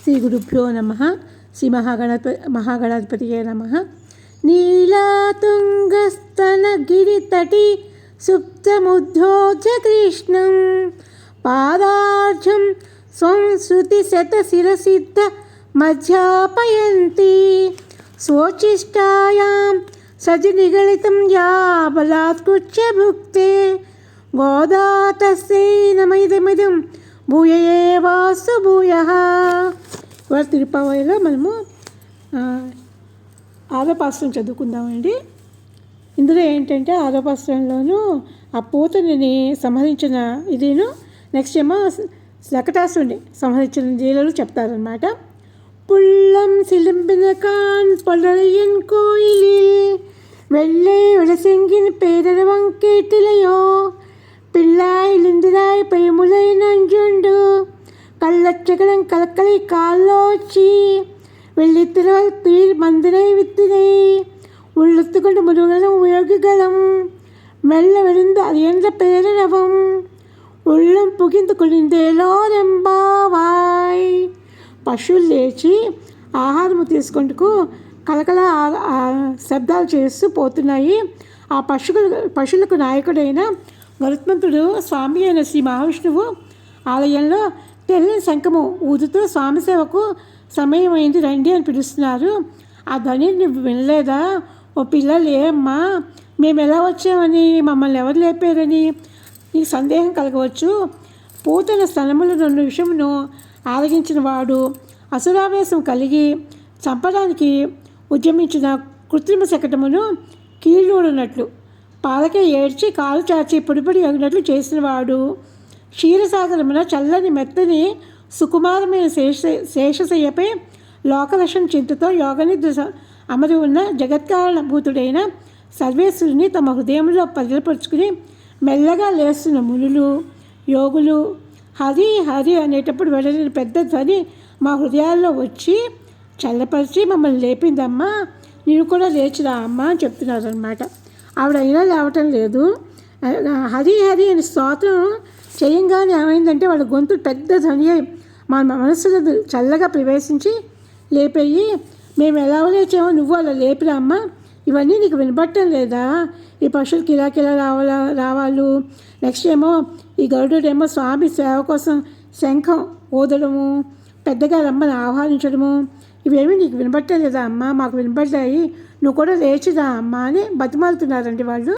శ్రీ గురుభ్యో నమః. శ్రీ మహాగణాధిపతియే నమః. నీలాతుంగస్తనగిరితటి సుప్తముద్ధోజ్య కృష్ణం పాదార్ఘ్యం స్వం శృతిశతశిరసిద్ధ మధ్యాపయంతి స్వోచ్చిష్టాయాం సజనిగళితం యా బలాత్కృత్య భుక్తే గోదా తస్యై నమైదమిదం భూయ ఏవాస్తు భూయః. ఇవాళ తిరుపావళిలో మనము ఆరోపాస్త్రం చదువుకుందామండి. ఇందులో ఏంటంటే ఆరోపాస్త్రంలోనూ ఆ పూతని సంహరించిన ఇదేను, నెక్స్ట్ ఏమో శకటాసురుడిని సంహరించిన లీలలు చెప్తారనమాట. పుల్లం సిలింపిన కాన్ పొలరయ్యన్ కోయిలిల్ வெள்ளை விளசெங்கின் பேரரவங் கேட்டிலையோ பிள்ளாய் லிந்திராய் பெய்முலை நஞ்சுண்டு கள்ளச்சகடம் கலக்கலை காலோச்சி வெள்ளித்திரவல் துயில் மந்திரை வித்தினை உள்ளத்து கொண்டு முருகனும் உயகுகளும் மெல்ல விழுந்து அறியன்ற பேரரவம் உள்ளம் புகிந்து కులిందేలోరెంబావాయ్. పశువులు లేచి ఆహారము తీసుకుంటూ కలకల శబ్దాలు చేస్తూ పోతున్నాయి. ఆ పశువులకు నాయకుడైన గరుత్మంతుడు స్వామి అయిన శ్రీ మహావిష్ణువు ఆలయంలో తెల్లని శంఖము ఊదుతూ స్వామి సేవకు సమయం అయింది రండి అని పిలుస్తున్నారు. ఆ ధ్వని నువ్వు వినలేదా? ఓ పిల్లలు ఏమ్మా, మేము ఎలా వచ్చామని, మమ్మల్ని ఎవరు లేపారని నీకు సందేహం కలగవచ్చు. పూతన స్థలముల రెండు విషయమును ఆరగించిన వాడు అసురావేశం కలిగి చంపడానికి ఉద్యమించిన కృత్రిమ శకటమును కీళ్ళూడినట్లు పాలకే ఏడ్చి కాలు చాచి పొడిపొడి అగినట్లు చేసినవాడు క్షీరసాగరమున చల్లని మెత్తని సుకుమారమైన శేషశయ్యపై లోకలక్ష్యం చింతతో యోగనిద్ర అమరి ఉన్న జగత్కారణభూతుడైన సర్వేశ్వరుని తమ హృదయంలో పదిలపరుచుకుని మెల్లగా లేస్తున్న మునులు యోగులు హరి హరి అనేటప్పుడు వెళ్ళని పెద్ద ధ్వని మా హృదయాల్లో వచ్చి చల్లపరిచి మమ్మల్ని లేపిందమ్మా, నేను కూడా లేచిరా అమ్మా అని చెప్తున్నారు అనమాట. ఆవిడ అయినా లేవటం లేదు. హరి హరి అని స్తోత్రం చేయంగానే ఏమైందంటే వాళ్ళ గొంతు పెద్ద ధ్వని అయి మా మనస్సులో చల్లగా ప్రవేశించి లేపేయి. మేము ఎలా లేచామో నువ్వు అలా లేపిరా అమ్మ, ఇవన్నీ నీకు వినపట్టం లేదా? ఈ పశువులు కిరాకిలా రావాలు, నెక్స్ట్ ఏమో ఈ గరుడుడేమో స్వామి సేవ కోసం శంఖం ఊదడము, పెద్దగా రమ్మని ఆహ్వానించడము, ఇవేమీ నీకు వినపట్టలేదా అమ్మ? మాకు వినపడ్డాయి, నువ్వు కూడా లేచిదా అమ్మ అని బతిమాలుతున్నారండి వాళ్ళు.